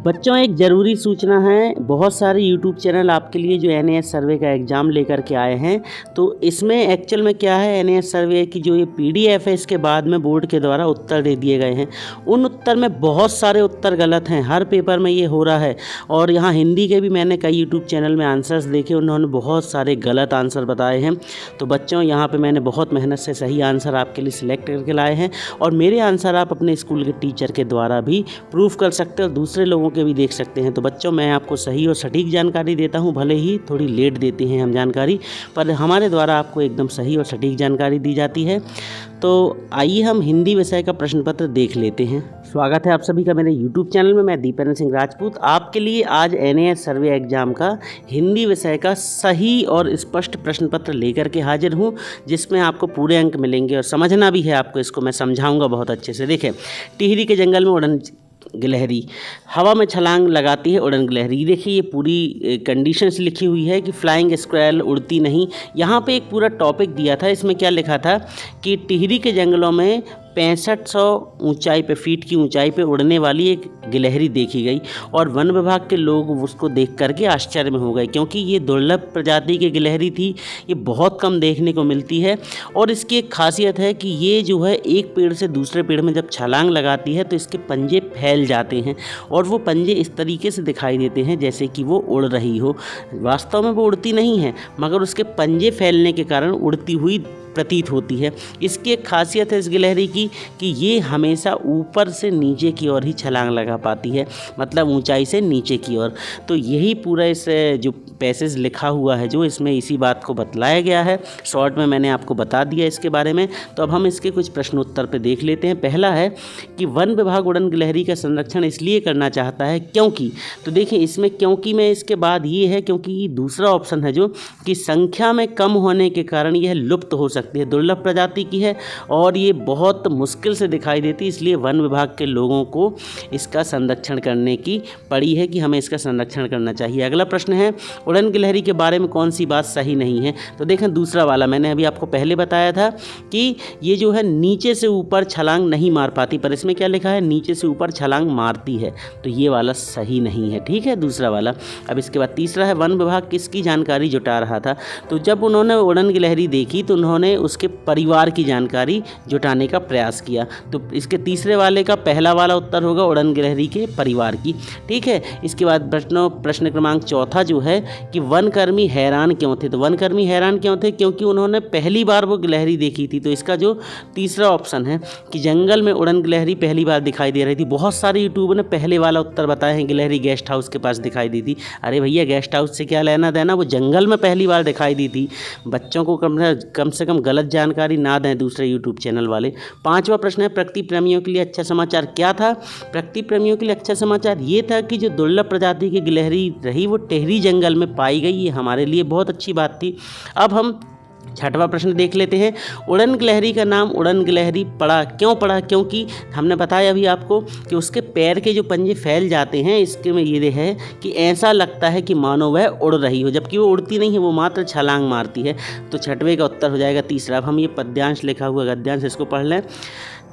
बच्चों एक ज़रूरी सूचना है। बहुत सारे यूट्यूब चैनल आपके लिए जो एनएएस सर्वे का एग्ज़ाम लेकर के आए हैं, तो इसमें एक्चुअल में क्या है, एनएएस सर्वे की जो ये पीडीएफ है इसके बाद में बोर्ड के द्वारा उत्तर दे दिए गए हैं। उन उत्तर में बहुत सारे उत्तर गलत हैं, हर पेपर में ये हो रहा है। और यहाँ हिंदी के भी मैंने कई यूट्यूब चैनल में आंसर्स देखे, उन्होंने बहुत सारे गलत आंसर बताए हैं। तो बच्चों यहाँ पर मैंने बहुत मेहनत से सही आंसर आपके लिए सिलेक्ट करके लाए हैं, और मेरे आंसर आप अपने स्कूल के टीचर के द्वारा भी प्रूफ कर सकते हो, दूसरे लोगों के भी देख सकते हैं। तो बच्चों मैं आपको सही और सटीक जानकारी देता हूं, भले ही थोड़ी लेट देते हैं हम जानकारी, पर हमारे द्वारा आपको एकदम सही और सटीक जानकारी दी जाती है। तो आइए हम हिंदी विषय का प्रश्न पत्र देख लेते हैं। स्वागत है आप सभी का मेरे YouTube चैनल में। मैं दीपेंद्र सिंह राजपूत आपके लिए आज एनएएस सर्वे एग्जाम का हिंदी विषय का सही और स्पष्ट प्रश्न पत्र लेकर के हाजिर हूं, जिसमें आपको पूरे अंक मिलेंगे और समझना भी है आपको, इसको मैं समझाऊंगा बहुत अच्छे से। देखें, टिहरी के जंगल में उड़न गिलहरी हवा में छलांग लगाती है उड़न गिलहरी। देखिए ये पूरी कंडीशंस लिखी हुई है कि फ्लाइंग स्क्वेरल उड़ती नहीं। यहाँ पे एक पूरा टॉपिक दिया था, इसमें क्या लिखा था कि टिहरी के जंगलों में 6500 ऊंचाई पे, फीट की ऊंचाई पे उड़ने वाली एक गिलहरी देखी गई, और वन विभाग के लोग उसको देख करके आश्चर्य में हो गए, क्योंकि ये दुर्लभ प्रजाति की गिलहरी थी, ये बहुत कम देखने को मिलती है। और इसकी एक खासियत है कि ये जो है एक पेड़ से दूसरे पेड़ में जब छलांग लगाती है तो इसके पंजे फैल जाते हैं, और वो पंजे इस तरीके से दिखाई देते हैं जैसे कि वो उड़ रही हो। वास्तव में वो उड़ती नहीं है, मगर उसके पंजे फैलने के कारण उड़ती हुई प्रतीत होती है। इसकी एक खासियत है इस गिलहरी की कि ये हमेशा ऊपर से नीचे की ओर ही छलांग लगा पाती है, मतलब ऊंचाई से नीचे की ओर। तो यही पूरा इस जो पैसेज लिखा हुआ है, जो इसमें इसी बात को बतलाया गया है, शॉर्ट में मैंने आपको बता दिया इसके बारे में। तो अब हम इसके कुछ प्रश्न उत्तर पे देख लेते हैं। पहला है कि वन विभाग उड़न गिलहरी का संरक्षण इसलिए करना चाहता है क्योंकि, तो देखिए इसमें क्योंकि में इसके बाद ये है क्योंकि दूसरा ऑप्शन है जो कि संख्या में कम होने के कारण यह लुप्त हो सकती है, दुर्लभ प्रजाति की है और ये बहुत मुश्किल से दिखाई देती, इसलिए वन विभाग के लोगों को इसका संरक्षण करने की पड़ी है कि हमें इसका संरक्षण करना चाहिए। अगला प्रश्न है, उड़न गिलहरी के बारे में कौन सी बात सही नहीं है। तो देखें दूसरा वाला, मैंने अभी आपको पहले बताया था कि ये जो है नीचे से ऊपर छलांग नहीं मार पाती, पर इसमें क्या लिखा है, नीचे से ऊपर छलांग मारती है, तो ये वाला सही नहीं है। ठीक है, दूसरा वाला। अब इसके बाद तीसरा है, वन विभाग किसकी जानकारी जुटा रहा था। तो जब उन्होंने उड़न गिलहरी देखी तो उन्होंने उसके परिवार की जानकारी जुटाने का प्रयास किया। तो इसके तीसरे वाले का पहला वाला उत्तर होगा उड़न गिलहरी के परिवार की। ठीक है, इसके बाद प्रश्न क्रमांक चौथा जो है कि वनकर्मी हैरान क्यों थे। तो वनकर्मी हैरान क्यों थे, क्योंकि उन्होंने पहली बार वो गिलहरी देखी थी। तो इसका जो तीसरा ऑप्शन है कि जंगल में उड़न गिलहरी पहली बार दिखाई दे रही थी। बहुत सारे यूट्यूबर ने पहले वाला उत्तर बताए हैं, गिलहरी गेस्ट हाउस के पास दिखाई दी थी। अरे भैया, गेस्ट हाउस से क्या लेना देना, वो जंगल में पहली बार दिखाई दी थी। बच्चों को कम से कम गलत जानकारी ना दें दूसरे यूट्यूब चैनल वाले। पांचवा प्रश्न है, प्रकृति प्रेमियों के लिए अच्छा समाचार क्या था। प्रकृति प्रेमियों के लिए अच्छा समाचार ये था कि जो दुर्लभ प्रजाति की गिलहरी रही वो टिहरी जंगल में पाई गई, ये हमारे लिए बहुत अच्छी बात थी। अब हम छठवां प्रश्न देख लेते हैं, उड़न गिलहरी का नाम उड़न गिलहरी पड़ा क्यों पड़ा। क्योंकि हमने बताया अभी आपको कि उसके पैर के जो पंजे फैल जाते हैं, इसके में ये है कि ऐसा लगता है कि मानो वह उड़ रही हो, जबकि वो उड़ती नहीं है, वो मात्र छलांग मारती है। तो छठवें का उत्तर हो जाएगा तीसरा। अब हम ये पद्यांश लिखा हुआ गद्यांश, इसको पढ़ लें।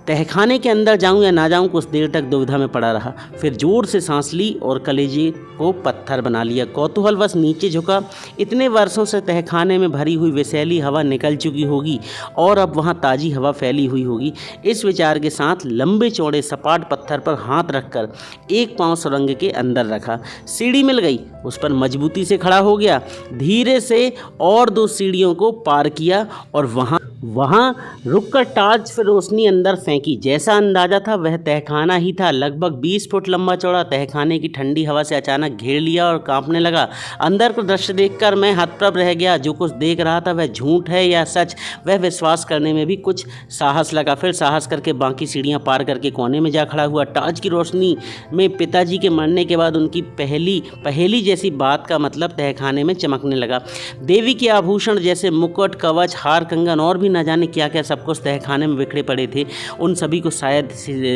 तहखाने के अंदर जाऊं या ना जाऊं, कुछ देर तक दुविधा में पड़ा रहा, फिर जोर से सांस ली और कलेजे को पत्थर बना लिया। कौतूहलवश नीचे झुका, इतने वर्षों से तहखाने में भरी हुई विषैली हवा निकल चुकी होगी और अब वहां ताज़ी हवा फैली हुई होगी। इस विचार के साथ लंबे चौड़े सपाट पत्थर पर हाथ रखकर एक पाँव सुरंग के अंदर रखा। सीढ़ी मिल गई, उस पर मजबूती से खड़ा हो गया, धीरे से और 2 सीढ़ियों को पार किया और वहाँ रुककर टार्च से रोशनी अंदर फेंकी। जैसा अंदाजा था वह तहखाना ही था। लगभग 20 फुट लंबा चौड़ा तहखाने की ठंडी हवा से अचानक घेर लिया और कांपने लगा। अंदर को दृश्य देखकर मैं हतप्रभ रह गया। जो कुछ देख रहा था वह झूठ है या सच, वह विश्वास करने में भी कुछ साहस लगा। फिर साहस करके बाकी सीढ़ियाँ पार करके कोने में जा खड़ा हुआ। टार्च की रोशनी में पिताजी के मरने के बाद उनकी पहेली जैसी बात का मतलब तहखाने में चमकने लगा। देवी के आभूषण जैसे मुकुट, कवच, हार, कंगन और भी न जाने क्या क्या सब कुछ तहखाने में बिखरे पड़े थे। उन सभी को शायद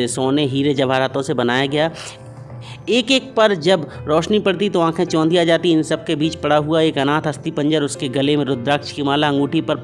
सोने, हीरे, जवाहरातों से बनाया गया एक एक पर जब रोशनी पड़ती तो आंखें चौंधिया जाती। इन सब के बीच पड़ा हुआ एक अनाथ अस्थि पंजर, उसके गले में रुद्राक्ष की माला, अंगूठी पर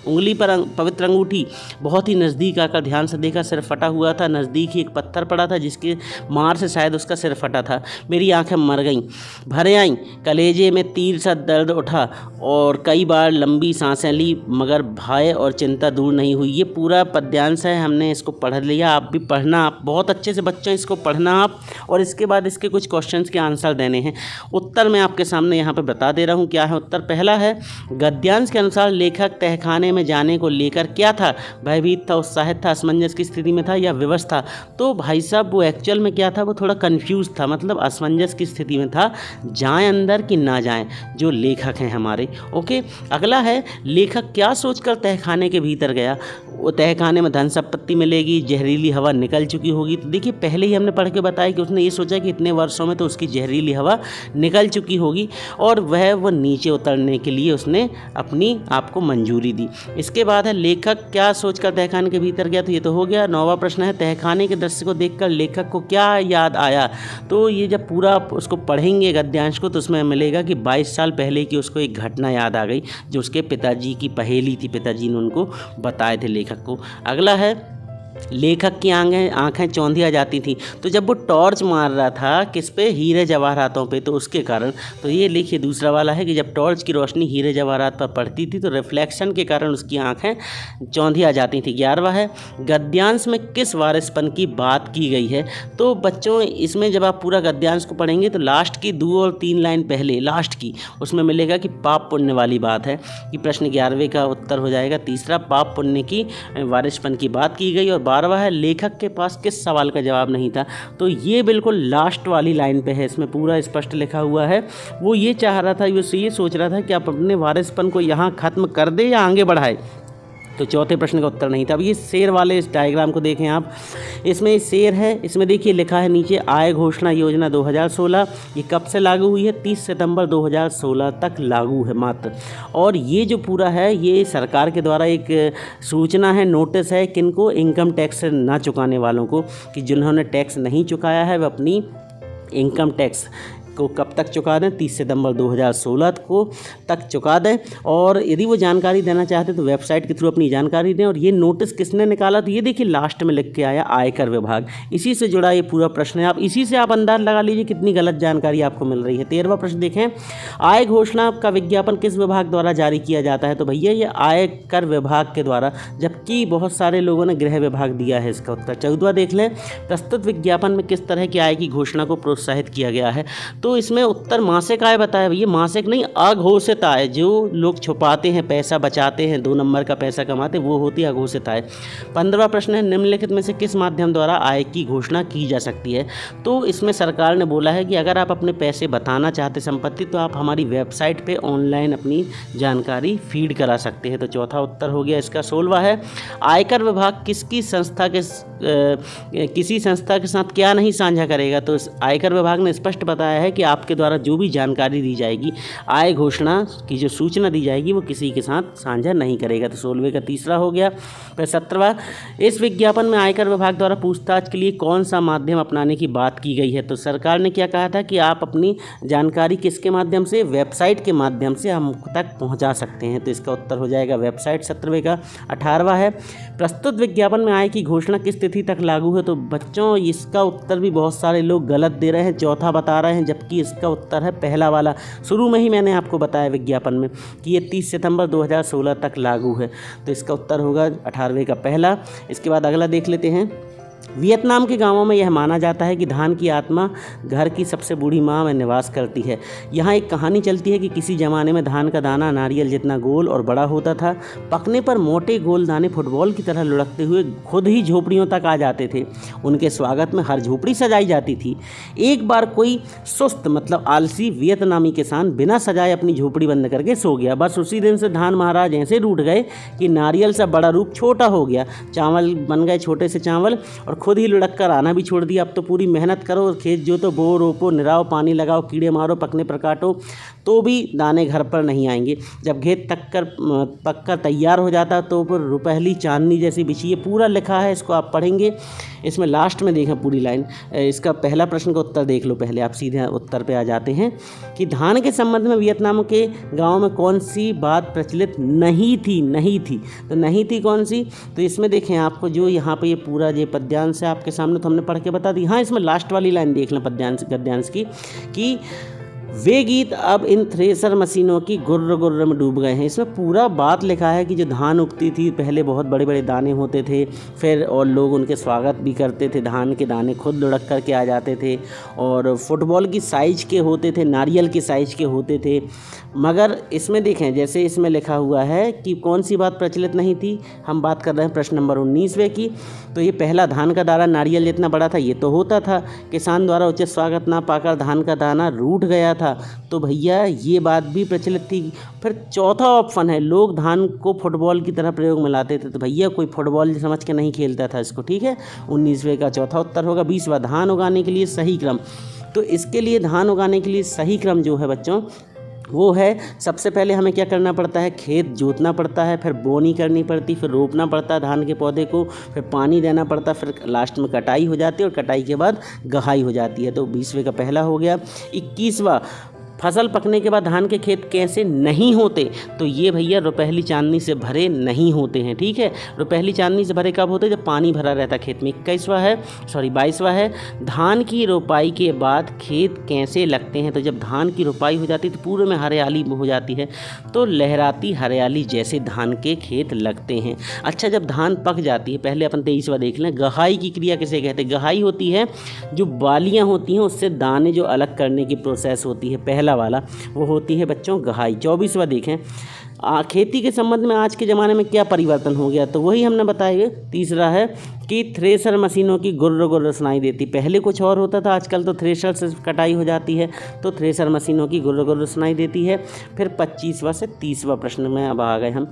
उंगली पर पवित्र अंगूठी। बहुत ही नज़दीक आकर ध्यान से देखा, सिर फटा हुआ था। नज़दीक ही एक पत्थर पड़ा था जिसके मार से शायद उसका सिर फटा था। मेरी आंखें मर गईं, भर आईं, कलेजे में तीर सा दर्द उठा और कई बार लंबी सांसें ली, मगर भय और चिंता दूर नहीं हुई। ये पूरा पद्यांश है, हमने इसको पढ़ लिया। आप भी पढ़ना, आप बहुत अच्छे से बच्चों इसको पढ़ना आप, और इसके बाद इसके कुछ क्वेश्चंस के आंसर देने हैं। उत्तर मैं आपके सामने यहाँ पे बता दे रहा हूँ। क्या है उत्तर? पहला है, गद्यांश के अनुसार लेखक तहखाने में जाने को लेकर क्या था? भयभीत था, उत्साहित था, असमंजस की स्थिति में था या विवश था? तो भाई साहब वो एक्चुअल में क्या था, वो थोड़ा कन्फ्यूज़ था, मतलब असमंजस की स्थिति में था, जाएँ अंदर कि ना जाएँ, जो लेखक हैं हमारे। ओके, अगला है, लेखक क्या सोचकर तहखाने के भीतर गया? वो तहखाने में धन संपत्ति मिलेगी, जहरीली हवा निकल चुकी होगी। तो देखिए पहले ही हमने पढ़ के बताया कि उसने ये सोचा कि इतने वर्षों में तो उसकी जहरीली हवा निकल चुकी होगी और वो नीचे उतरने के लिए उसने अपनी आप को मंजूरी दी। इसके बाद है, लेखक क्या सोचकर तहखाने के भीतर गया? तो ये तो हो गया। 9वां प्रश्न है, तहखाने के दृश्य को देखकर लेखक को क्या याद आया? तो ये जब पूरा उसको पढ़ेंगे गद्यांश को तो उसमें मिलेगा कि 22 साल पहले की उसको एक घटना याद आ गई जो उसके पिताजी की पहेली थी, पिताजी ने उनको बताए थे लेखक को। अगला है, लेखक की आंखें चौंधिया जाती थी। तो जब वो टॉर्च मार रहा था किस पे? हीरे जवाहरातों पे, तो उसके कारण। तो ये लिखिए दूसरा वाला है कि जब टॉर्च की रोशनी हीरे जवाहरात पर पड़ती थी तो रिफ्लेक्शन के कारण उसकी आंखें चौंधिया जाती थी। 11वां है, गद्यांश में किस वारिसपन की बात की गई है? तो बच्चों इसमें जब आप पूरा गद्यांश को पढ़ेंगे तो लास्ट की 2 और 3 लाइन पहले लास्ट की उसमें मिलेगा कि पाप पुण्य वाली बात है, कि प्रश्न 11वें का उत्तर हो जाएगा तीसरा, पाप पुण्य की वारिसपन की बात की गई। और 12वां है, लेखक के पास किस सवाल का जवाब नहीं था? तो ये बिल्कुल लास्ट वाली लाइन पे है, इसमें पूरा स्पष्ट लिखा हुआ है। वो ये चाह रहा था, ये सोच रहा था कि आप अपने वारिसपन को यहाँ ख़त्म कर दे या आगे बढ़ाए। तो चौथे प्रश्न का उत्तर नहीं था। अब ये शेर वाले इस डायग्राम को देखें आप, इसमें शेर है, इसमें देखिए लिखा है नीचे आय घोषणा योजना 2016। ये कब से लागू हुई है? 30 सितंबर 2016 तक लागू है मात्र। और ये जो पूरा है ये सरकार के द्वारा एक सूचना है, नोटिस है, किनको? इनकम टैक्स ना चुकाने वालों को, कि जिन्होंने टैक्स नहीं चुकाया है वह अपनी इनकम टैक्स को कब तक चुका दें? 30 सितंबर 2016 को तक चुका दें। और यदि वो जानकारी देना चाहते तो वेबसाइट के थ्रू अपनी जानकारी दें। और ये नोटिस किसने निकाला? तो ये देखिए लास्ट में लिख के आया आयकर विभाग। इसी से जुड़ा ये पूरा प्रश्न है। आप इसी से आप अंदाज लगा लीजिए कितनी गलत जानकारी आपको मिल रही है। 13वां प्रश्न देखें, आय घोषणा का विज्ञापन किस विभाग द्वारा जारी किया जाता है? तो भैया ये आयकर विभाग के द्वारा, जबकि बहुत सारे लोगों ने गृह विभाग दिया है इसका उत्तर। 14वां देख लें, प्रस्तुत विज्ञापन में किस तरह की आय की घोषणा को प्रोत्साहित किया गया है? तो इसमें उत्तर मासिक आय बताया। ये मासिक नहीं, अघोषित आय, जो लोग छुपाते हैं, पैसा बचाते हैं, 2 नंबर का पैसा कमाते, वो होती है अघोषित आय। 15वां प्रश्न है, निम्नलिखित में से किस माध्यम द्वारा आय की घोषणा की जा सकती है? तो इसमें सरकार ने बोला है कि अगर आप अपने पैसे बताना चाहते संपत्ति तो आप हमारी वेबसाइट पे ऑनलाइन अपनी जानकारी फीड करा सकते हैं। तो चौथा उत्तर हो गया इसका। 16वां है, आयकर विभाग किसी संस्था के साथ क्या नहीं साझा करेगा? तो आयकर विभाग ने स्पष्ट बताया है कि आपके द्वारा जो भी जानकारी दी जाएगी, आय घोषणा की जो सूचना दी जाएगी, वो किसी के साथ साझा नहीं करेगा। तो 16वें का तीसरा हो गया। फिर 17वां, इस विज्ञापन में आयकर विभाग द्वारा पूछताछ के लिए कौन सा माध्यम अपनाने की बात की गई है? तो सरकार ने क्या कहा था कि आप अपनी जानकारी किसके माध्यम से? वेबसाइट के माध्यम से हम तक पहुंचा सकते हैं। तो इसका उत्तर हो जाएगा वेबसाइट 17वें का। 18वां है, प्रस्तुत विज्ञापन में आय की घोषणा किस तिथि तक लागू है? तो बच्चों इसका उत्तर भी बहुत सारे लोग गलत दे रहे हैं, चौथा बता रहे हैं, जबकि इसका उत्तर है पहला वाला। शुरू में ही मैंने आपको बताया विज्ञापन में कि ये 30 सितंबर 2016 तक लागू है। तो इसका उत्तर होगा 18वें का पहला। इसके बाद अगला देख लेते हैं। वियतनाम के गांवों में यह माना जाता है कि धान की आत्मा घर की सबसे बूढ़ी माँ में निवास करती है। यहाँ एक कहानी चलती है कि किसी ज़माने में धान का दाना नारियल जितना गोल और बड़ा होता था। पकने पर मोटे गोल दाने फुटबॉल की तरह लुढ़कते हुए खुद ही झोपड़ियों तक आ जाते थे। उनके स्वागत में हर झोपड़ी सजाई जाती थी। एक बार कोई सुस्त मतलब आलसी वियतनामी किसान बिना सजाए अपनी झोपड़ी बंद करके सो गया। बस उसी दिन से धान महाराज ऐसे रूठ गए कि नारियल सा बड़ा रूप छोटा हो गया, चावल बन गए छोटे से चावल, और खुद ही लुढ़क कर आना भी छोड़ दिया। अब तो पूरी मेहनत करो, खेत जोतो, बो रोपो, निराओ, पानी लगाओ, कीड़े मारो, पकने पर काटो, तो भी दाने घर पर नहीं आएंगे। जब खेत पककर तैयार हो जाता तो फिर रुपहली चांदनी जैसी बिछी, ये पूरा लिखा है, इसको आप पढ़ेंगे। इसमें लास्ट में देखें पूरी लाइन, इसका पहला प्रश्न का उत्तर देख लो पहले, आप सीधे उत्तर पे आ जाते हैं कि धान के संबंध में वियतनाम के गाँव में कौन सी बात प्रचलित नहीं थी। तो नहीं थी कौन सी, तो इसमें देखें आपको जो यहाँ पे ये पूरा ये पद्यांश है आपके सामने, तो हमने पढ़ के बता दी। हाँ, इसमें लास्ट वाली लाइन देख लें गद्यांश की कि वे गीत अब इन थ्रेसर मशीनों की गुर्र गुर्र में डूब गए हैं। इसमें पूरा बात लिखा है कि जो धान उगती थी पहले बहुत बड़े बड़े दाने होते थे, फिर और लोग उनके स्वागत भी करते थे, धान के दाने खुद लुढ़क कर के आ जाते थे और फुटबॉल की साइज के होते थे, नारियल की साइज के होते थे। मगर इसमें देखें जैसे इसमें लिखा हुआ है कि कौन सी बात प्रचलित नहीं थी, हम बात कर रहे हैं प्रश्न नंबर 19वें की। तो ये पहला धान का दाना नारियल जितना बड़ा था, ये तो होता था, किसान द्वारा उचित स्वागत ना पाकर धान का दाना रूठ गया था, तो भैया ये बात भी प्रचलित थी। फिर चौथा ऑप्शन है, लोग धान को फुटबॉल की तरह प्रयोग में लाते थे, तो भैया कोई फुटबॉल समझ के नहीं खेलता था इसको, ठीक है। 19वें का चौथा उत्तर होगा। 20वां, धान उगाने के लिए सही क्रम। तो इसके लिए धान उगाने के लिए सही क्रम जो है बच्चों वो है, सबसे पहले हमें क्या करना पड़ता है, खेत जोतना पड़ता है, फिर बोनी करनी पड़ती, फिर रोपना पड़ता है धान के पौधे को, फिर पानी देना पड़ता, फिर लास्ट में कटाई हो जाती है और कटाई के बाद गहाई हो जाती है। तो 20वें का पहला हो गया। 21वां, फसल पकने के बाद धान के खेत कैसे नहीं होते, तो ये भैया रुपहली चांदनी से भरे नहीं होते हैं, ठीक है। रुपहली चांदनी से भरे कब होते हैं, जब पानी भरा रहता है खेत में। 22वां है, धान की रोपाई के बाद खेत कैसे लगते हैं, तो जब धान की रोपाई हो जाती है तो पूरे में हरियाली हो जाती है, तो लहराती हरियाली जैसे धान के खेत लगते हैं। अच्छा, जब धान पक जाती है, पहले अपन 23वां देख लें, गहाई की क्रिया किसे कहते हैं। गहाई होती है जो बालियाँ होती हैं उससे दाने जो अलग करने की प्रोसेस होती है, पहला वाला वो होती है बच्चों गहाई। 24वां देखें, खेती के संबंध में आज के ज़माने में क्या परिवर्तन हो गया, तो वही हमने बताया। 30वां है कि थ्रेसर मशीनों की गुर्र गुर्र सुनाई देती, पहले कुछ और होता था, आजकल तो थ्रेसर से कटाई हो जाती है, तो थ्रेसर मशीनों की गुर्र गुर्र सुनाई देती है। फिर 25वां से 30वां प्रश्न में अब आ गए हम।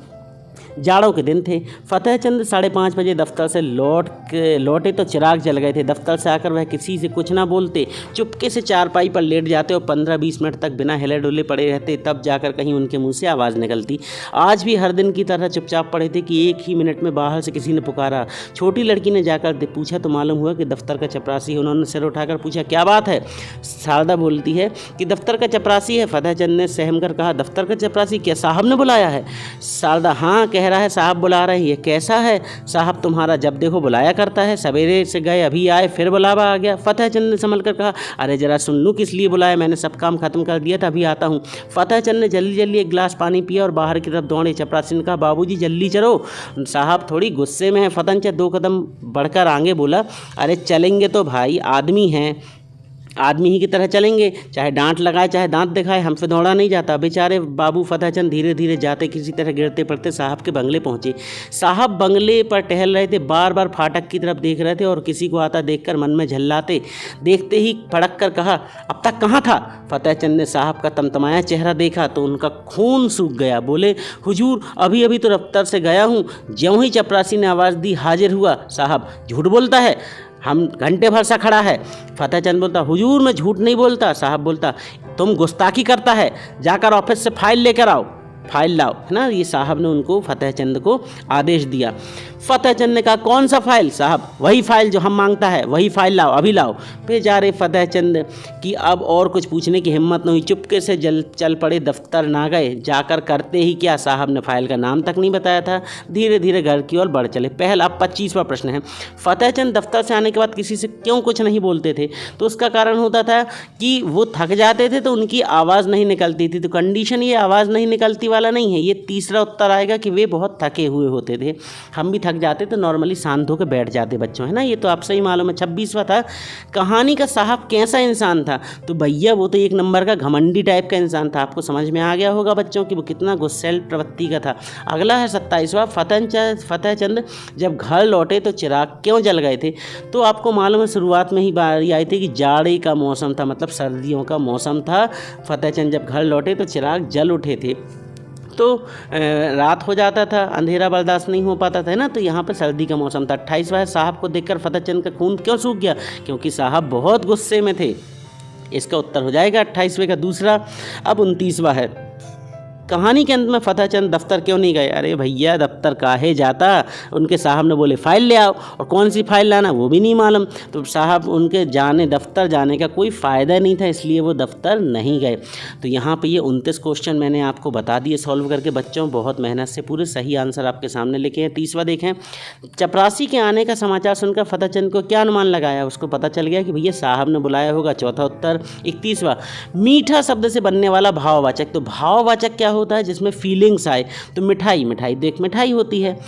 जाड़ों के दिन थे, फतेहचंद 5:30 बजे दफ्तर से लौटे तो चिराग जल गए थे। दफ्तर से आकर वह किसी से कुछ ना बोलते, चुपके से चारपाई पर लेट जाते और 15-20 मिनट तक बिना हिले डुले पड़े रहते, तब जाकर कहीं उनके मुंह से आवाज़ निकलती। आज भी हर दिन की तरह चुपचाप पड़े थे कि एक ही मिनट में बाहर से किसी ने पुकारा। छोटी लड़की ने जाकर पूछा तो मालूम हुआ कि दफ्तर का चपरासी है। उन्होंने सिर उठाकर पूछा, क्या बात है। शारदा बोलती है कि दफ्तर का चपरासी है। फतेहचंद ने सहम कर कहा, दफ्तर का चपरासी, क्या साहब ने बुलाया है। शारदा, हाँ, कह रहा है साहब बुला रहे हैं। ये कैसा है। साहब तुम्हारा जब देखो बुलाया करता है, सवेरे से गए अभी आए फिर बुलावा आ गया। फतेहचंद ने संभल कर कहा, अरे जरा सुन लूँ किस लिए बुलाया, मैंने सब काम खत्म कर दिया था, अभी आता हूँ। फतेहचंद ने जल्दी जल्दी एक गिलास पानी पिया और बाहर की तरफ दौड़े। चपरासी ने कहा, बाबूजी जल्दी चलो, साहब थोड़ी गुस्से में है। फतेहचंद 2 कदम बढ़कर आगे बोला, अरे चलेंगे तो भाई, आदमी हैं, आदमी ही की तरह चलेंगे, चाहे डांट लगाए चाहे दांत दिखाए, हमसे दौड़ा नहीं जाता। बेचारे बाबू फतेहचंद धीरे धीरे जाते किसी तरह गिरते पड़ते साहब के बंगले पहुंचे। साहब बंगले पर टहल रहे थे, बार बार फाटक की तरफ देख रहे थे और किसी को आता देखकर मन में झल्लाते। देखते ही फड़क कर कहा, अब तक कहाँ था। फतेहचंद ने साहब का तमतमाया चेहरा देखा तो उनका खून सूख गया। बोले, हुजूर अभी अभी तो दफ्तर से गया हूँ। ज्यों ही चपरासी ने आवाज़ दी, हाजिर हुआ। साहब, झूठ बोलता है, हम घंटे भर सा खड़ा है। फतेहचंद बोलता, हुजूर मैं झूठ नहीं बोलता। साहब बोलता, तुम गुस्ताखी करता है, जाकर ऑफिस से फाइल लेकर आओ, फाइल लाओ, है ना। ये साहब ने उनको फतेहचंद को आदेश दिया। फतेहचंद ने कहा, कौन सा फाइल। साहब, वही फाइल जो हम मांगता है, वही फाइल लाओ, अभी लाओ। बेचारे फतेहचंद की अब और कुछ पूछने की हिम्मत नहीं हुई, चुपके से चल पड़े, दफ्तर ना गए। जाकर करते ही क्या, साहब ने फाइल का नाम तक नहीं बताया था। धीरे धीरे घर की ओर बढ़ चले। पहला 25वां प्रश्न है, फतेहचंद दफ्तर से आने के बाद किसी से क्यों कुछ नहीं बोलते थे, तो उसका कारण होता था कि वो थक जाते थे तो उनकी आवाज़ नहीं निकलती थी। तो कंडीशन ये आवाज़ नहीं निकलती वाला नहीं है, ये तीसरा उत्तर आएगा कि वे बहुत थके हुए होते थे। हम भी थक जाते तो नॉर्मली शांत होकर बैठ जाते बच्चों, है ना। ये तो आप सही मालूम है। 26वां था, कहानी का साहब कैसा इंसान था, तो भैया वो तो एक नंबर का घमंडी टाइप का इंसान था। आपको समझ में आ गया होगा बच्चों कि वो कितना गुस्सैल प्रवृत्ति का था। अगला है 27वां, फतेहचंद जब घर लौटे तो चिराग क्यों जल गए थे, तो आपको मालूम है शुरुआत में ही बारी आई थी कि जाड़े का मौसम था, मतलब सर्दियों का मौसम था। फतेहचंद जब घर लौटे तो चिराग जल उठे थे, तो रात हो जाता था, अंधेरा बर्दाश्त नहीं हो पाता था ना, तो यहाँ पर सर्दी का मौसम था। 28वां है, साहब को देखकर फतेहचंद का खून क्यों सूख गया, क्योंकि साहब बहुत गुस्से में थे। इसका उत्तर हो जाएगा 28वें का दूसरा। अब 29वां है, कहानी के अंत में फतेहचंद दफ्तर क्यों नहीं गए? अरे भैया दफ्तर काहे जाता, उनके साहब ने बोले फाइल ले आओ, और कौन सी फाइल लाना वो भी नहीं मालूम, तो साहब उनके दफ्तर जाने का कोई फ़ायदा नहीं था, इसलिए वो दफ्तर नहीं गए। तो यहाँ पे ये 29 क्वेश्चन मैंने आपको बता दिए सॉल्व करके, बच्चों बहुत मेहनत से पूरे सही आंसर आपके सामने लेके हैं। 30वां देखें, चपरासी के आने का समाचार सुनकर फतेहचंद को क्या अनुमान लगाया? उसको पता चल गया कि भैया साहब ने बुलाया होगा, चौथा उत्तर। 31वां, मीठा शब्द से बनने वाला भाववाचक, तो भाववाचक क्या होता है? जिसमें फीलिंग्स आए, तो मिठाई, मिठाई देख मिठाई होती है।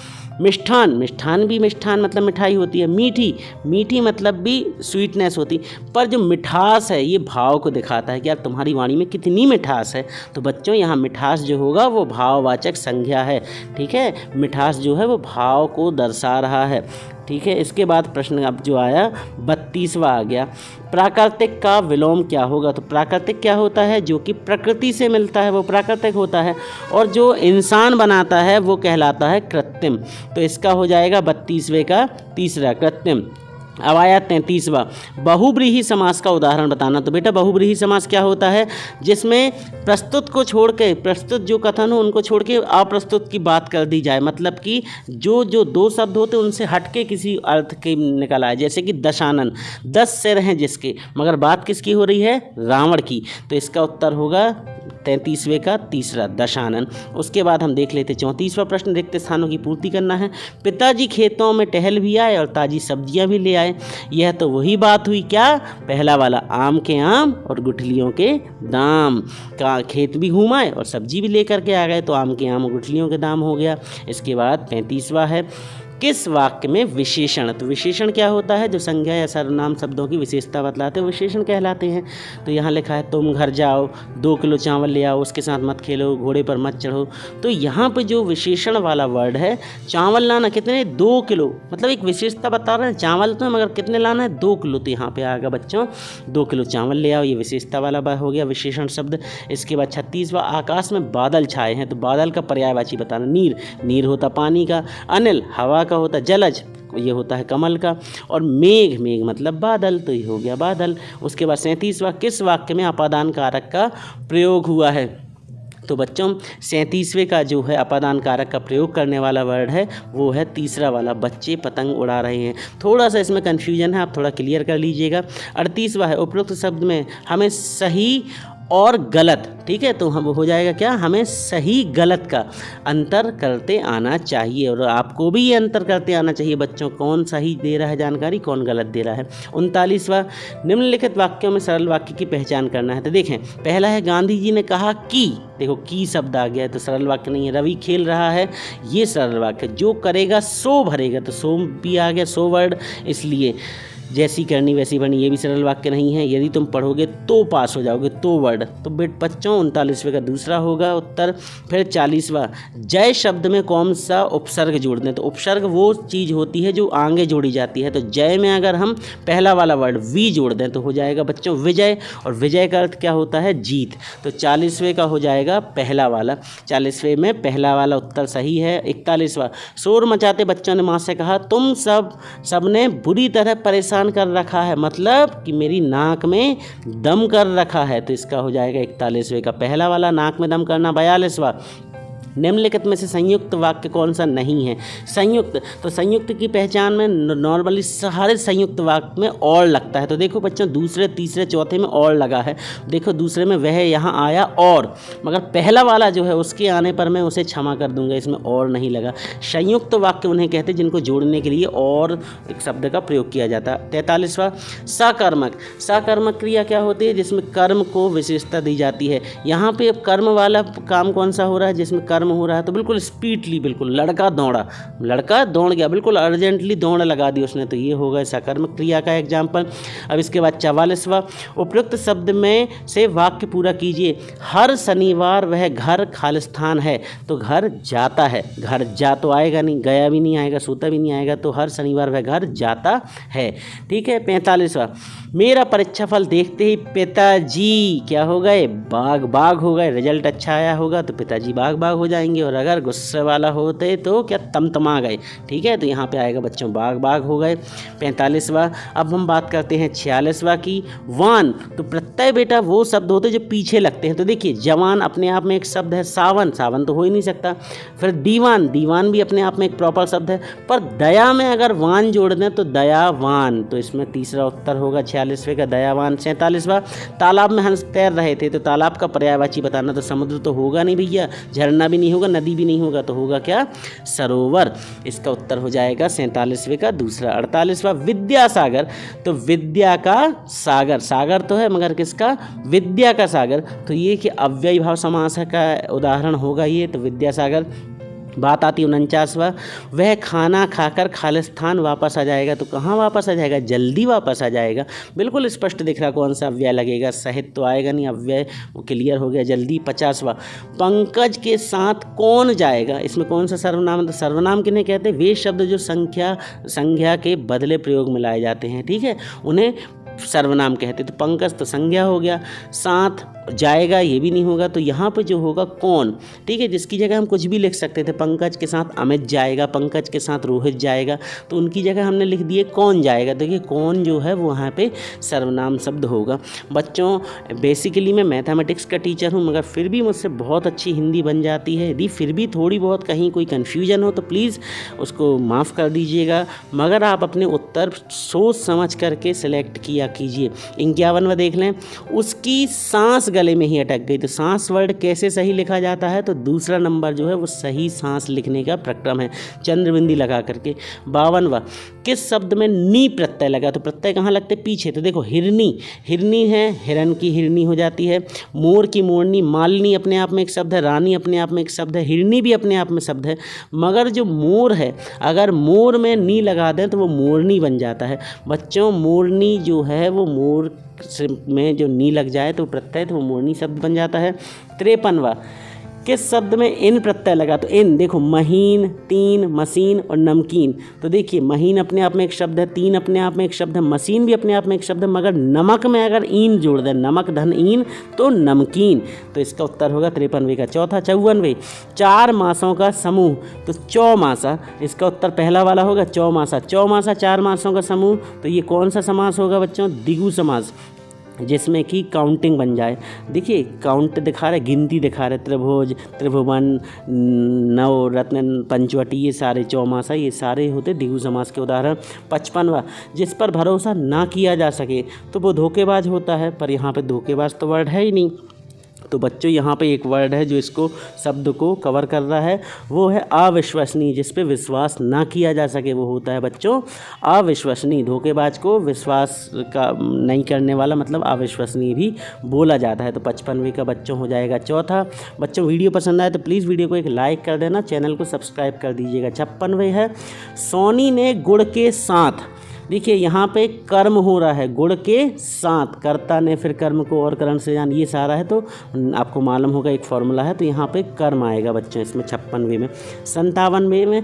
मिष्ठान, मिष्ठान भी मिष्ठान मतलब मिठाई होती है। मीठी, मीठी मतलब भी स्वीटनेस होती, पर जो मिठास है ये भाव को दिखाता है कि यार तुम्हारी वाणी में कितनी मिठास है। तो बच्चों यहाँ मिठास जो होगा वो भाववाचक संज्ञा है, ठीक है, मिठास जो है वो भाव को दर्शा रहा है, ठीक है। इसके बाद प्रश्न अब जो आया 32वां आ गया, प्राकृतिक का विलोम क्या होगा? तो प्राकृतिक क्या होता है? जो कि प्रकृति से मिलता है वो प्राकृतिक होता है, और जो इंसान बनाता है वो कहलाता है कृत्रिम। तो इसका हो जाएगा 32वें का तीसरा, कृत्रिम। अब आया 33वां, बहुब्रीहि समास का उदाहरण बताना। तो बेटा बहुब्रीहि समास क्या होता है? जिसमें प्रस्तुत को छोड़ के, प्रस्तुत जो कथन हो उनको छोड़ के अप्रस्तुत की बात कर दी जाए, मतलब कि जो दो शब्द होते हैं उनसे हटके किसी अर्थ के निकल आए, जैसे कि दशानन, 10 सिर हैं जिसके, मगर बात किसकी हो रही है? रावण की। तो इसका उत्तर होगा 33वें का तीसरा, दशानन। उसके बाद हम देख लेते 34वां प्रश्न, रिक्त स्थानों की पूर्ति करना है। पिताजी खेतों में टहल भी आए और ताज़ी सब्जियां भी ले आए। यह तो वही बात हुई क्या? पहला वाला, आम के आम और गुठलियों के दाम का, खेत भी घूम आए और सब्जी भी लेकर के आ गए, तो आम के आम और गुठलियों के दाम हो गया। इसके बाद 35वां है, किस वाक्य में विशेषण? तो विशेषण क्या होता है? जो संज्ञा या सर्वनाम शब्दों की विशेषता बतलाते हैं विशेषण कहलाते हैं। तो यहाँ लिखा है तुम घर जाओ, 2 किलो चावल ले आओ, उसके साथ मत खेलो, घोड़े पर मत चढ़ो। तो यहाँ पे जो विशेषण वाला वर्ड है, चावल लाना कितने? 2 किलो, मतलब एक विशेषता बता रहे हैं, चावल तो मगर कितने लाना है? 2 किलो। तो यहाँ पे आएगा बच्चों 2 किलो चावल ले आओ, ये विशेषता वाला हो गया विशेषण शब्द। इसके बाद 36वां, आकाश में बादल छाए हैं, तो बादल का पर्यायवाची बताना। नीर, नीर होता पानी का। अनिल, हवा का होता। जलज, ये होता है कमल का। और मेघ, मेघ मतलब बादल, तो ये हो गया बादल। उसके बाद 37वां, किस वाक्य में अपादान कारक का प्रयोग हुआ है? तो बच्चों 37वें का जो है अपादान कारक का प्रयोग करने वाला वर्ड है वो है तीसरा वाला, बच्चे पतंग उड़ा रहे हैं। थोड़ा सा इसमें कन्फ्यूजन है, आप थोड़ा क्लियर कर लीजिएगा। 38वां है, उपरोक्त शब्द में हमें सही और गलत, ठीक है, तो हम हो जाएगा क्या? हमें सही गलत का अंतर करते आना चाहिए, और आपको भी ये अंतर करते आना चाहिए बच्चों, कौन सही दे रहा है जानकारी, कौन गलत दे रहा है। 39वां, निम्नलिखित वाक्यों में सरल वाक्य की पहचान करना है। तो देखें, पहला है गांधी जी ने कहा कि, देखो की शब्द आ गया है तो सरल वाक्य नहीं है। रवि खेल रहा है, ये सरल वाक्य। जो करेगा सो भरेगा, तो सो भी आ गया, सो वर्ड, इसलिए जैसी करनी वैसी बनी, ये भी सरल वाक्य नहीं है। यदि तुम पढ़ोगे तो पास हो जाओगे, तो वर्ड। तो बच्चों 39वें का दूसरा होगा उत्तर। फिर 40वां, जय शब्द में कौन सा उपसर्ग जोड़ दें? तो उपसर्ग वो चीज़ होती है जो आगे जोड़ी जाती है, तो जय में अगर हम पहला वाला वर्ड वी जोड़ दें तो हो जाएगा बच्चों विजय, और विजय का अर्थ क्या होता है? जीत। तो 40वें का हो जाएगा पहला वाला, 40वें में पहला वाला उत्तर सही है। 41वां, शोर मचाते बच्चों ने माँ से कहा तुम सबने बुरी तरह परेशान कर रखा है, मतलब कि मेरी नाक में दम कर रखा है, तो इसका हो जाएगा 41वें का पहला वाला, नाक में दम करना। 42वां, निम्नलिखित में से संयुक्त वाक्य कौन सा नहीं है? संयुक्त, तो संयुक्त की पहचान में नॉर्मली सारे संयुक्त वाक्य में और लगता है। तो देखो बच्चों, दूसरे तीसरे चौथे में और लगा है, देखो दूसरे में वह यहाँ आया और, मगर पहला वाला जो है उसके आने पर मैं उसे क्षमा कर दूंगा, इसमें और नहीं लगा। संयुक्त वाक्य उन्हें कहते हैं जिनको जोड़ने के लिए और एक शब्द का प्रयोग किया जाता है। 43वां, सकर्मक, सकर्मक क्रिया क्या होती है? जिसमें कर्म को विशेषता दी जाती है। यहाँ पे अब कर्म वाला काम कौन सा हो रहा है जिसमें कर्म हो रहा है? तो बिल्कुल स्पीडली, बिल्कुल लड़का दौड़ा, लड़का दौड़ गया, बिल्कुल अर्जेंटली दौड़ लगा दी उसने, तो ये होगा सकर्मक क्रिया का एग्जाम्पल। अब इसके बाद 44वां, उपयुक्त शब्द में से वाक्य पूरा कीजिए। हर शनिवार वह घर खालिस्तान है, तो घर जाता है, घर जा तो आएगा नहीं, गया भी नहीं आएगा, सोता भी नहीं आएगा, तो हर शनिवार वह घर जाता है, ठीक है। 45वां, मेरा परीक्षाफल देखते ही पिताजी क्या हो गए, बाग बाग हो गए। रिजल्ट अच्छा आया होगा तो पिताजी बाग बाग हो जाएंगे, और अगर गुस्से वाला होते तो क्या तमतमा गए। ठीक है, तो यहाँ पे आएगा बच्चों बाग बाग हो गए। 45वां। अब हम बात करते हैं 46वां की, वान। तो प्रत्यय बेटा वो शब्द होते जो पीछे लगते हैं। तो देखिए जवान अपने आप में एक शब्द है, सावन, सावन तो हो ही नहीं सकता। फिर दीवान, दीवान भी अपने आप में एक प्रॉपर शब्द है, पर दया में अगर वान जोड़ दें तो दयावान। तो इसमें तीसरा उत्तर होगा 46वें का दयावान। 47वां, तालाब में हंस तैर रहे थे। तो तालाब का पर्यायवाची बताना, तो समुद्र तो होगा नहीं भैया, झरना भी नहीं होगा, नदी भी नहीं होगा, तो होगा क्या, सरोवर। इसका उत्तर हो जाएगा 47वें का दूसरा। 48वां, विद्यासागर। तो विद्या का सागर, सागर तो है मगर किसका, विद्या का सागर। तो ये कि अव्ययी भाव समास का उदाहरण होगा ये, तो विद्यासागर। बात आती है 49वां, वह खाना खाकर खालिस्तान वापस आ जाएगा। तो कहाँ वापस आ जाएगा, जल्दी वापस आ जाएगा। बिल्कुल स्पष्ट दिख रहा कौन सा अव्यय लगेगा, सहित तो आएगा नहीं, अव्यय वो क्लियर हो गया जल्दी। 50वां, पंकज के साथ कौन जाएगा। इसमें कौन सा सर्वनाम, तो सर्वनाम किन्हें कहते हैं, वे शब्द जो संज्ञा के बदले प्रयोग में लाए जाते हैं। ठीक है, उन्हें सर्वनाम कहते। तो पंकज तो संज्ञा हो गया, साथ जाएगा ये भी नहीं होगा, तो यहाँ पे जो होगा कौन। ठीक है, जिसकी जगह हम कुछ भी लिख सकते थे, पंकज के साथ अमित जाएगा, पंकज के साथ रोहित जाएगा, तो उनकी जगह हमने लिख दिए कौन जाएगा। देखिए कौन जो है वो यहाँ पे सर्वनाम शब्द होगा। बच्चों बेसिकली मैं मैथमेटिक्स का टीचर हूँ, मगर फिर भी मुझसे बहुत अच्छी हिंदी बन जाती है। यदि फिर भी थोड़ी बहुत कहीं कोई कन्फ्यूजन हो तो प्लीज़ उसको माफ़ कर दीजिएगा, मगर आप अपने उत्तर सोच समझ करके सिलेक्ट किया कीजिए। 51वां देख लें, उसकी सांस गले में ही अटक गई। तो सांस वर्ड कैसे सही लिखा जाता है, तो दूसरा नंबर जो है वो सही सांस लिखने का प्रक्रम है, चंद्रबिंदी लगा करके। 52वां, किस शब्द में नी प्रत्यय लगा। तो प्रत्यय कहाँ लगते, पीछे। तो देखो हिरनी, हिरनी है, हिरन की हिरनी हो जाती है। मोर की मोरनी, मालिनी अपने आप में एक शब्द है, रानी अपने आप में एक शब्द है, हिरनी भी अपने आप में शब्द है, मगर जो मोर है अगर मोर में नी लगा दें तो वो मोरनी बन जाता है। बच्चों मोरनी जो है वो मोर में जो नी लग जाए तो प्रत्यय, तो वो मोरनी शब्द बन जाता है। 53वां, किस शब्द में इन प्रत्यय लगा। तो इन देखो महीन, तीन, मशीन और नमकीन। तो देखिए महीन अपने आप में एक शब्द है, तीन अपने आप में एक शब्द है, मशीन भी अपने आप में एक शब्द है, मगर नमक में अगर ईन जोड़ दें, नमक धन ईन, तो नमकीन। तो इसका उत्तर होगा 53वें का चौथा। 54वें, 4 मासों का समूह। तो चौमासा, इसका उत्तर पहला वाला होगा चौमासा। चौमासा 4 मासों का समूह। तो ये कौन सा समास होगा बच्चों, द्विगु समास, जिसमें कि काउंटिंग बन जाए। देखिए काउंट दिखा रहे, गिनती दिखा रहे, त्रिभुज, त्रिभुवन, नवरत्न, पंचवटी, ये सारे चौमासा, ये सारे होते द्विगु समास के उदाहरण। 55वां, जिस पर भरोसा ना किया जा सके तो वो धोखेबाज होता है, पर यहाँ पे धोखेबाज तो वर्ड है ही नहीं। तो बच्चों यहाँ पे एक वर्ड है जो इसको शब्द को कवर कर रहा है, वो है अविश्वसनीय। जिस पे विश्वास ना किया जा सके वो होता है बच्चों अविश्वसनीय। धोखेबाज को विश्वास का नहीं करने वाला मतलब अविश्वसनीय भी बोला जाता है। तो 55वें का बच्चों हो जाएगा चौथा। बच्चों वीडियो पसंद आए तो प्लीज़ वीडियो को एक लाइक कर देना, चैनल को सब्सक्राइब कर दीजिएगा। 56वें है, सोनी ने गुड़ के साथ। देखिए यहाँ पे कर्म हो रहा है, गुड़ के साथ, कर्ता ने फिर कर्म को और करण से जान, ये सारा है तो आपको मालूम होगा एक फॉर्मूला है, तो यहाँ पे कर्म आएगा बच्चों इसमें 56वें में। 57वें में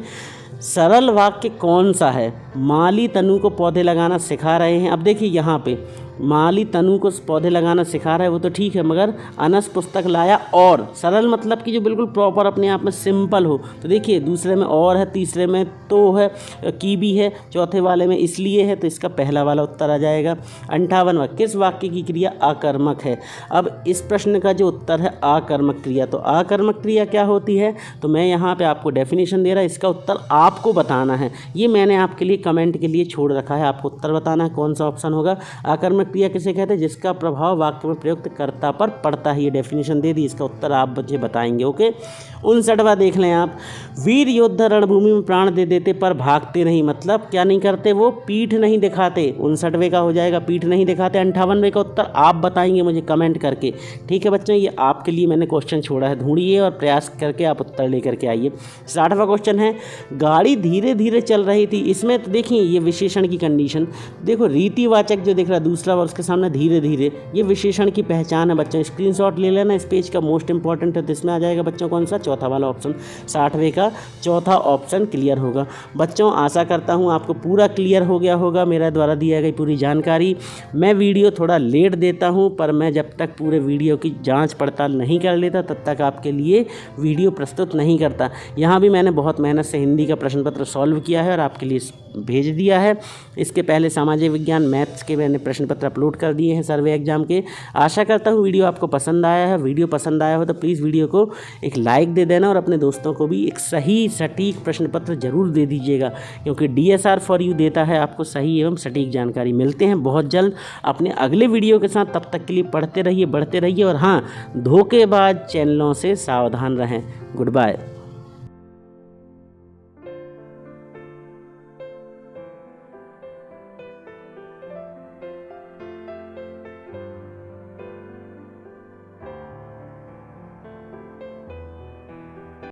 सरल वाक्य कौन सा है, माली तनु को पौधे लगाना सिखा रहे हैं। अब देखिए यहाँ पे माली तनु को पौधे लगाना सिखा रहा है वो तो ठीक है, मगर अनस पुस्तक लाया और, सरल मतलब कि जो बिल्कुल प्रॉपर अपने आप में सिंपल हो। तो देखिए दूसरे में और है, तीसरे में तो है, की भी है, चौथे वाले में इसलिए है, तो इसका पहला वाला उत्तर आ जाएगा। 58वां, किस वाक्य की क्रिया आकर्मक है। अब इस प्रश्न का जो उत्तर है आकर्मक क्रिया। तो आकर्मक क्रिया क्या होती है, तो मैं यहाँ पर आपको डेफिनेशन दे रहा, इसका उत्तर आपको बताना है। ये मैंने आपके लिए कमेंट के लिए छोड़ रखा है, आपको उत्तर बताना है कौन सा ऑप्शन होगा। आकर्मक क्रिया किसे कहते हैं, जिसका प्रभाव वाक्य में प्रयुक्त कर्ता पर पड़ता है। ये डेफिनेशन दे दी, इसका उत्तर आप मुझे बताएंगे। ओके। 59वां देख लें आप, वीर योद्धा रणभूमि में प्राण दे देते पर भागते नहीं, मतलब क्या नहीं करते, वो पीठ नहीं दिखाते। 59वें का हो जाएगा पीठ नहीं दिखाते। 58वें का उत्तर आप बताएंगे मुझे कमेंट करके। ठीक है बच्चों, ये आपके लिए मैंने क्वेश्चन छोड़ा है, ढूंढिए और प्रयास करके आप उत्तर लेकर के आइए। 60वां क्वेश्चन है, गाड़ी धीरे धीरे चल रही थी। इसमें तो देखिए ये विशेषण की कंडीशन देखो, रीतिवाचक जो दिख रहा है दूसरा मतलब और उसके सामने धीरे धीरे, ये विशेषण की पहचान है बच्चों। स्क्रीनशॉट ले लेना इस पेज का, मोस्ट इंपॉर्टेंट है। तो इसमें आ जाएगा बच्चों कौन सा, चौथा वाला ऑप्शन, 60वें का चौथा ऑप्शन क्लियर होगा। बच्चों आशा करता हूँ आपको पूरा क्लियर हो गया होगा मेरा द्वारा दिया गई पूरी जानकारी। मैं वीडियो थोड़ा लेट देता हूँ, पर मैं जब तक पूरे वीडियो की जांच पड़ताल नहीं कर लेता तब तक आपके लिए वीडियो प्रस्तुत नहीं करता। यहाँ भी मैंने बहुत मेहनत से हिंदी का प्रश्न पत्र सॉल्व किया है और आपके लिए भेज दिया है। इसके पहले सामाजिक विज्ञान मैथ्स के मैंने प्रश्न पत्र अपलोड कर दिए हैं सर्वे एग्जाम के। आशा करता हूँ वीडियो आपको पसंद आया है। वीडियो पसंद आया हो तो प्लीज़ वीडियो को एक लाइक दे देना और अपने दोस्तों को भी एक सही सटीक प्रश्न पत्र जरूर दे दीजिएगा, क्योंकि DSR फॉर यू देता है आपको सही एवं सटीक जानकारी। मिलते हैं बहुत जल्द अपने अगले वीडियो के साथ, तब तक के लिए पढ़ते रहिए, बढ़ते रहिए और हाँ, धोखेबाज चैनलों से सावधान रहें। Good bye.